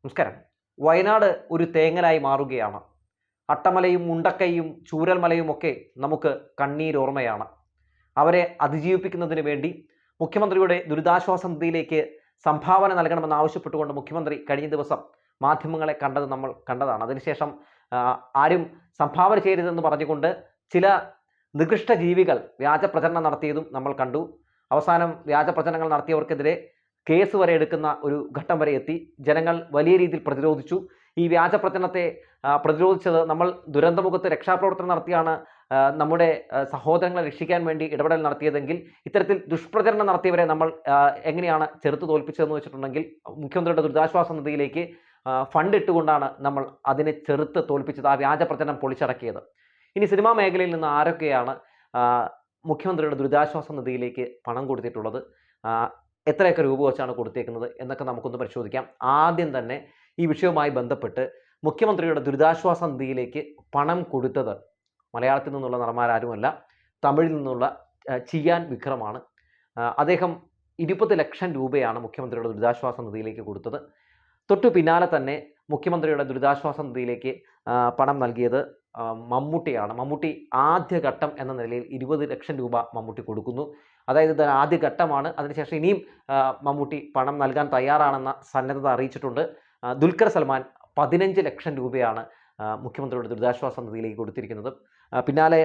നമസ്കാരം. വയനാട് ഒരു തേങ്ങലായി മാറുകയാണ്. അട്ടമലയും മുണ്ടക്കൈയും ചൂരൽമലയും ഒക്കെ നമുക്ക് കണ്ണീരോർമ്മയാണ്. അവരെ അതിജീവിപ്പിക്കുന്നതിന് വേണ്ടി മുഖ്യമന്ത്രിയുടെ ദുരിതാശ്വാസ നിധിയിലേക്ക് സംഭാവന നൽകണമെന്ന് ആവശ്യപ്പെട്ടുകൊണ്ട് മുഖ്യമന്ത്രി കഴിഞ്ഞ ദിവസം മാധ്യമങ്ങളെ കണ്ടത് നമ്മൾ കണ്ടതാണ്. അതിനുശേഷം ആരും സംഭാവന ചെയ്യരുതെന്ന് പറഞ്ഞുകൊണ്ട് ചില നികൃഷ്ട ജീവികൾ വ്യാജ പ്രചരണം നടത്തിയതും നമ്മൾ കണ്ടു. അവസാനം വ്യാജ പ്രചരണങ്ങൾ നടത്തിയവർക്കെതിരെ കേസ് വരെ എടുക്കുന്ന ഒരു ഘട്ടം വരെ എത്തി. ജനങ്ങൾ വലിയ രീതിയിൽ പ്രതിരോധിച്ചു. ഈ വ്യാജ പ്രചരണത്തെ പ്രതിരോധിച്ചത് നമ്മൾ ദുരന്തമുഖത്ത് രക്ഷാപ്രവർത്തനം നടത്തിയാണ് നമ്മുടെ സഹോദരങ്ങളെ രക്ഷിക്കാൻ വേണ്ടി ഇടപെടൽ നടത്തിയതെങ്കിൽ ഇത്തരത്തിൽ ദുഷ്പ്രചരണം നടത്തിയവരെ നമ്മൾ എങ്ങനെയാണ് ചെറുത്ത് തോൽപ്പിച്ചതെന്ന് വെച്ചിട്ടുണ്ടെങ്കിൽ മുഖ്യമന്ത്രിയുടെ ദുരിതാശ്വാസ നിധിയിലേക്ക് ഫണ്ട് ഇട്ടുകൊണ്ടാണ് നമ്മൾ അതിനെ ചെറുത്ത് തോൽപ്പിച്ചത്, ആ വ്യാജ പ്രചരണം പൊളിച്ചടക്കിയത്. ഇനി സിനിമാ മേഖലയിൽ നിന്ന് ആരൊക്കെയാണ് മുഖ്യമന്ത്രിയുടെ ദുരിതാശ്വാസ നിധിയിലേക്ക് പണം കൊടുത്തിട്ടുള്ളത്, എത്രയൊക്കെ രൂപ വെച്ചാണ് കൊടുത്തേക്കുന്നത് എന്നൊക്കെ നമുക്കൊന്ന് പരിശോധിക്കാം. ആദ്യം തന്നെ ഈ വിഷയവുമായി ബന്ധപ്പെട്ട് മുഖ്യമന്ത്രിയുടെ ദുരിതാശ്വാസ നിധിയിലേക്ക് പണം കൊടുത്തത് മലയാളത്തിൽ നിന്നുള്ള നടന്മാരാരുമല്ല, തമിഴിൽ നിന്നുള്ള ചിയാൻ വിക്രമാണ്. അദ്ദേഹം 20 ലക്ഷം രൂപയാണ് മുഖ്യമന്ത്രിയുടെ ദുരിതാശ്വാസ നിധിയിലേക്ക് കൊടുത്തത്. തൊട്ടു പിന്നാലെ തന്നെ മുഖ്യമന്ത്രിയുടെ ദുരിതാശ്വാസ നിധിയിലേക്ക് പണം നൽകിയത് മമ്മൂട്ടിയാണ്. മമ്മൂട്ടി ആദ്യഘട്ടം എന്ന നിലയിൽ 20 ലക്ഷം രൂപ മമ്മൂട്ടി കൊടുക്കുന്നു. അതായത് ഇത് ആദ്യഘട്ടമാണ്. അതിനുശേഷം ഇനിയും മമ്മൂട്ടി പണം നൽകാൻ തയ്യാറാണെന്ന സന്നദ്ധത അറിയിച്ചിട്ടുണ്ട്. ദുൽഖർ സൽമാൻ 15 ലക്ഷം രൂപയാണ് മുഖ്യമന്ത്രിയുടെ ദുരിതാശ്വാസ നിധിയിലേക്ക് കൊടുത്തിരിക്കുന്നത്. പിന്നാലെ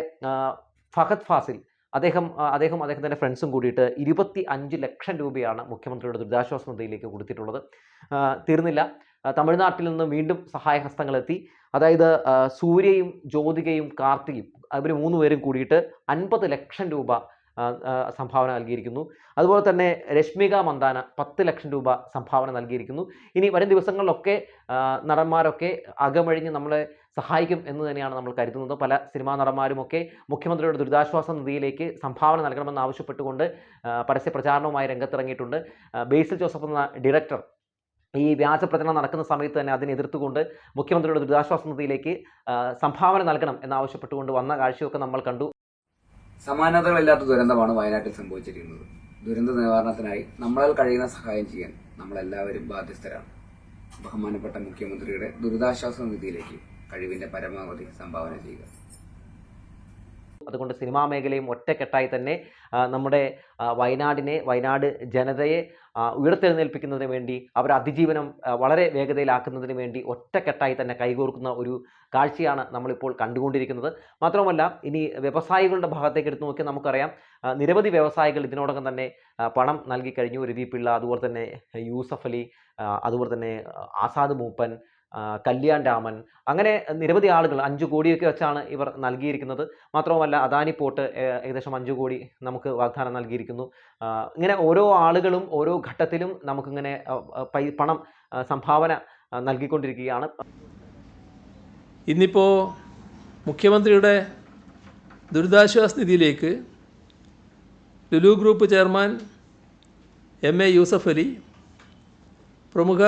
ഫഹദ് ഫാസിൽ അദ്ദേഹത്തിൻ്റെ ഫ്രണ്ട്സും കൂടിയിട്ട് 25 ലക്ഷം രൂപയാണ് മുഖ്യമന്ത്രിയുടെ ദുരിതാശ്വാസ നിധിയിലേക്ക് കൊടുത്തിട്ടുള്ളത്. തീർന്നില്ല, തമിഴ്നാട്ടിൽ നിന്ന് വീണ്ടും സഹായഹസ്തങ്ങളെത്തി. അതായത് സൂര്യയും ജ്യോതികയും കാർത്തികയും അവർ 3 പേരും കൂടിയിട്ട് 50 ലക്ഷം രൂപ സംഭാവന നൽകിയിരിക്കുന്നു. അതുപോലെ തന്നെ രശ്മിക മന്ദാന 10 ലക്ഷം രൂപ സംഭാവന നൽകിയിരിക്കുന്നു. ഇനി വരും ദിവസങ്ങളിലൊക്കെ നടന്മാരൊക്കെ അകമഴിഞ്ഞ് നമ്മളെ സഹായിക്കും എന്ന് തന്നെയാണ് നമ്മൾ കരുതുന്നത്. പല സിനിമാ നടന്മാരുമൊക്കെ മുഖ്യമന്ത്രിയുടെ ദുരിതാശ്വാസ നിധിയിലേക്ക് സംഭാവന നൽകണമെന്ന് ആവശ്യപ്പെട്ടുകൊണ്ട് പരസ്യ പ്രചാരണവുമായി രംഗത്തിറങ്ങിയിട്ടുണ്ട്. ബേസിൽ ജോസഫ് എന്ന ഡയറക്ടർ ഈ വ്യാജ പ്രചരണം നടക്കുന്ന സമയത്ത് തന്നെ അതിനെ എതിർത്തുകൊണ്ട് മുഖ്യമന്ത്രിയുടെ ദുരിതാശ്വാസ നിധിയിലേക്ക് സംഭാവന നൽകണം എന്നാവശ്യപ്പെട്ടുകൊണ്ട് വന്ന കാഴ്ചയൊക്കെ നമ്മൾ കണ്ടു. സമാനതകളില്ലാത്ത ദുരന്തമാണ് വയനാട്ടിൽ സംഭവിച്ചിരിക്കുന്നത്. ദുരന്ത നിവാരണത്തിനായി നമ്മളാൽ കഴിയുന്ന സഹായം ചെയ്യാൻ നമ്മളെല്ലാവരും ബാധ്യസ്ഥരാണ്. ബഹുമാനപ്പെട്ട മുഖ്യമന്ത്രിയുടെ ദുരിതാശ്വാസ നിധിയിലേക്ക് കഴിവിന്റെ പരമാവധി സംഭാവന ചെയ്യുക. അതുകൊണ്ട് സിനിമാ മേഖലയും ഒറ്റക്കെട്ടായി തന്നെ നമ്മുടെ വയനാട് ജനതയെ ഉയർത്തെഴുന്നേൽപ്പിക്കുന്നതിന് വേണ്ടി അവരുടെ അതിജീവനം വളരെ വേഗതയിലാക്കുന്നതിന് വേണ്ടി ഒറ്റക്കെട്ടായി തന്നെ കൈകോർക്കുന്ന ഒരു കാഴ്ചയാണ് നമ്മളിപ്പോൾ കണ്ടുകൊണ്ടിരിക്കുന്നത്. മാത്രമല്ല, ഇനി വ്യവസായികളുടെ ഭാഗത്തേക്ക് എടുത്തു നോക്കിയാൽ നമുക്കറിയാം, നിരവധി വ്യവസായികൾ ഇതിനോടകം തന്നെ പണം നൽകി കഴിഞ്ഞു. രവി പിള്ള, അതുപോലെ തന്നെ യൂസഫ് അലി, അതുപോലെ തന്നെ ആസാദ് മൂപ്പൻ, കല്യാൺ രാമൻ, അങ്ങനെ നിരവധി ആളുകൾ 5 കോടിയൊക്കെ വെച്ചാണ് ഇവർ നൽകിയിരിക്കുന്നത്. മാത്രവുമല്ല, അദാനി പോർട്ട് ഏകദേശം 5 കോടി നമുക്ക് വാഗ്ദാനം നൽകിയിരിക്കുന്നു. ഇങ്ങനെ ഓരോ ആളുകളും ഓരോ ഘട്ടത്തിലും നമുക്കിങ്ങനെ പണം സംഭാവന നൽകിക്കൊണ്ടിരിക്കുകയാണ്. ഇന്നിപ്പോൾ മുഖ്യമന്ത്രിയുടെ ദുരിതാശ്വാസ നിധിയിലേക്ക് Lulu group chairman MA Yusuff Ali, പ്രമുഖ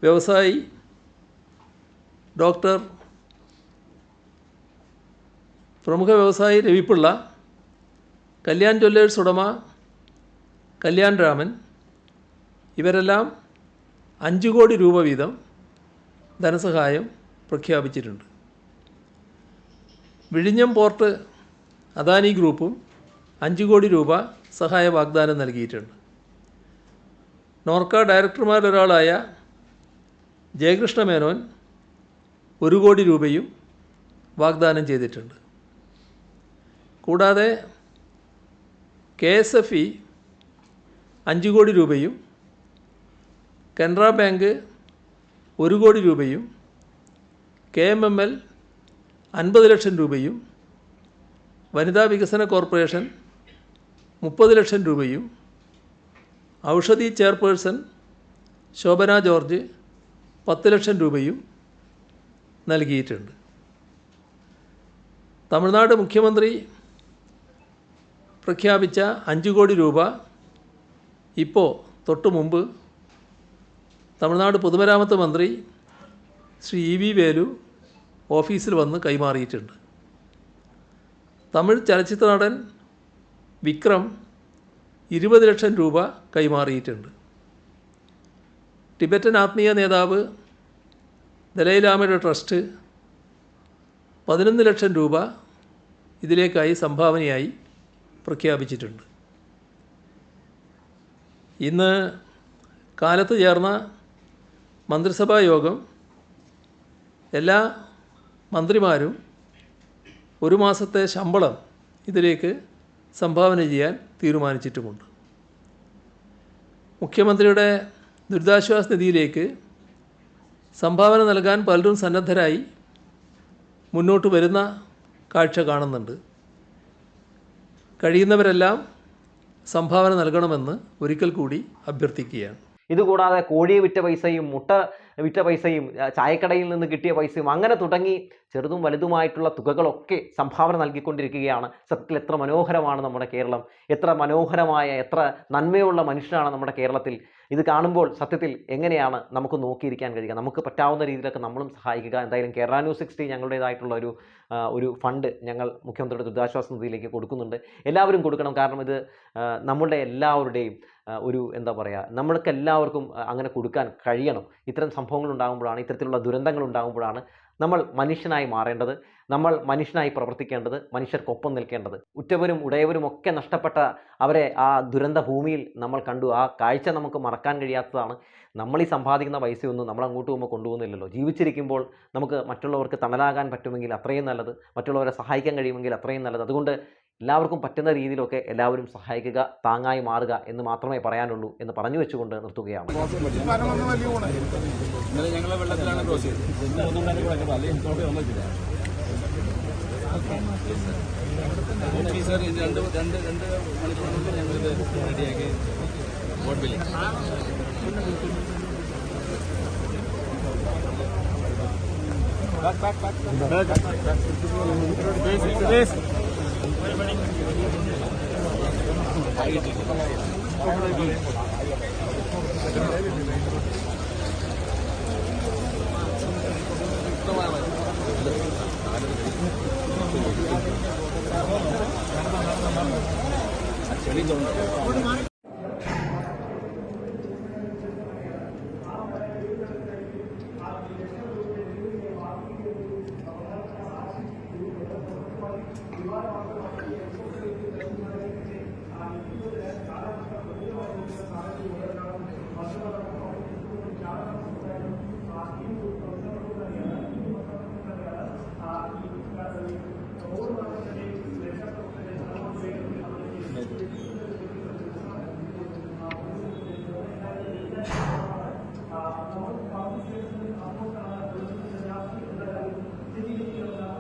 വ്യവസായി രവിപിള്ള, കല്യാൺ ജ്വല്ലേഴ്സ് ഉടമ കല്യാൺ രാമൻ, ഇവരെല്ലാം 5 കോടി രൂപ വീതം ധനസഹായം പ്രഖ്യാപിച്ചിട്ടുണ്ട്. വിഴിഞ്ഞം പോർട്ട് അദാനി ഗ്രൂപ്പും 5 കോടി രൂപ സഹായ വാഗ്ദാനം നൽകിയിട്ടുണ്ട്. നോർക്ക ഡയറക്ടർമാരൊരാളായ ജയകൃഷ്ണ മേനോൻ 1 കോടി രൂപയും വാഗ്ദാനം ചെയ്തിട്ടുണ്ട്. കൂടാതെ KSFE 5 കോടി രൂപയും, കനറ ബാങ്ക് 1 കോടി രൂപയും, KMML 50 ലക്ഷം രൂപയും, വനിതാ വികസന കോർപ്പറേഷൻ 30 ലക്ഷം രൂപയും, ഔഷധി ചെയർപേഴ്സൺ ശോഭന ജോർജ് 10 ലക്ഷം രൂപയും നൽകിയിട്ടുണ്ട്. തമിഴ്നാട് മുഖ്യമന്ത്രി പ്രഖ്യാപിച്ച 5 കോടി രൂപ ഇപ്പോൾ തൊട്ടു മുമ്പ് തമിഴ്നാട് പൊതുമരാമത്ത് മന്ത്രി ശ്രീ EV വേലു ഓഫീസിൽ വന്ന് കൈമാറിയിട്ടുണ്ട്. തമിഴ് ചലച്ചിത്ര നടൻ വിക്രം 20 ലക്ഷം രൂപ കൈമാറിയിട്ടുണ്ട്. ടിബറ്റൻ ആത്മീയ നേതാവ് ദലൈലാമയുടെ ട്രസ്റ്റ് 11 ലക്ഷം രൂപ ഇതിലേക്കായി സംഭാവനയായി പ്രഖ്യാപിച്ചിട്ടുണ്ട്. ഇന്ന് കാലത്ത് ചേർന്ന മന്ത്രിസഭാ യോഗം എല്ലാ മന്ത്രിമാരും 1 മാസത്തെ ശമ്പളം ഇതിലേക്ക് സംഭാവന ചെയ്യാൻ തീരുമാനിച്ചിട്ടുമുണ്ട്. മുഖ്യമന്ത്രിയുടെ ദുരിതാശ്വാസ നിധിയിലേക്ക് സംഭാവന നൽകാൻ പലരും സന്നദ്ധരായി മുന്നോട്ട് വരുന്ന കാഴ്ച കാണുന്നുണ്ട്. കഴിയുന്നവരെല്ലാം സംഭാവന നൽകണമെന്ന് ഒരിക്കൽ കൂടി അഭ്യർത്ഥിക്കുകയാണ്. ഇതുകൂടാതെ കോഴിയെ വിറ്റ പൈസയും മുട്ട വിറ്റ പൈസയും ചായക്കടയിൽ നിന്ന് കിട്ടിയ പൈസയും അങ്ങനെ തുടങ്ങി ചെറുതും വലുതുമായിട്ടുള്ള തുകകളൊക്കെ സംഭാവന നൽകിക്കൊണ്ടിരിക്കുകയാണ്. സത്യത്തിൽ എത്ര മനോഹരമാണ് നമ്മുടെ കേരളം, എത്ര മനോഹരമായ എത്ര നന്മയുള്ള മനുഷ്യനാണ് നമ്മുടെ കേരളത്തിൽ. ഇത് കാണുമ്പോൾ സത്യത്തിൽ എങ്ങനെയാണ് നമുക്ക് നോക്കിയിരിക്കാൻ കഴിയുക? നമുക്ക് പറ്റാവുന്ന രീതിയിലൊക്കെ നമ്മളും സഹായിക്കുക. എന്തായാലും കേരള ന്യൂസ് 60 ഞങ്ങളുടേതായിട്ടുള്ള ഒരു ഫണ്ട് ഞങ്ങൾ മുഖ്യമന്ത്രിയുടെ ദുരിതാശ്വാസ നിധിയിലേക്ക് കൊടുക്കുന്നുണ്ട്. എല്ലാവരും കൊടുക്കണം. കാരണം ഇത് നമ്മളുടെ എല്ലാവരുടെയും ഒരു എന്താ പറയുക, നമ്മൾക്ക് എല്ലാവർക്കും അങ്ങനെ കൊടുക്കാൻ കഴിയണം. ഇത്തരം സംഭവങ്ങൾ ഉണ്ടാകുമ്പോഴാണ്, ഇത്തരത്തിലുള്ള ദുരന്തങ്ങൾ ഉണ്ടാകുമ്പോഴാണ് നമ്മൾ മനുഷ്യനായി മാറേണ്ടത്, നമ്മൾ മനുഷ്യനായി പ്രവർത്തിക്കേണ്ടത്, മനുഷ്യർക്കൊപ്പം നിൽക്കേണ്ടത്. ഉറ്റവരും ഉടയവരും ഒക്കെ നഷ്ടപ്പെട്ട അവരെ ആ ദുരന്ത ഭൂമിയിൽ നമ്മൾ കണ്ടു. ആ കാഴ്ച നമുക്ക് മറക്കാൻ കഴിയാത്തതാണ്. നമ്മൾ ഈ സമ്പാദിക്കുന്ന പൈസയൊന്നും നമ്മൾ അങ്ങോട്ട് പോകുമ്പോൾ കൊണ്ടുപോകുന്നില്ലല്ലോ. ജീവിച്ചിരിക്കുമ്പോൾ നമുക്ക് മറ്റുള്ളവർക്ക് തണലാകാൻ പറ്റുമെങ്കിൽ അത്രയും നല്ലത്, മറ്റുള്ളവരെ സഹായിക്കാൻ കഴിയുമെങ്കിൽ അത്രയും നല്ലത്. അതുകൊണ്ട് എല്ലാവർക്കും പറ്റുന്ന രീതിയിലൊക്കെ എല്ലാവരും സഹായിക്കുക, താങ്ങായി മാറുക എന്ന് മാത്രമേ പറയാനുള്ളൂ എന്ന് പറഞ്ഞു വെച്ചുകൊണ്ട് നിർത്തുകയാണ്.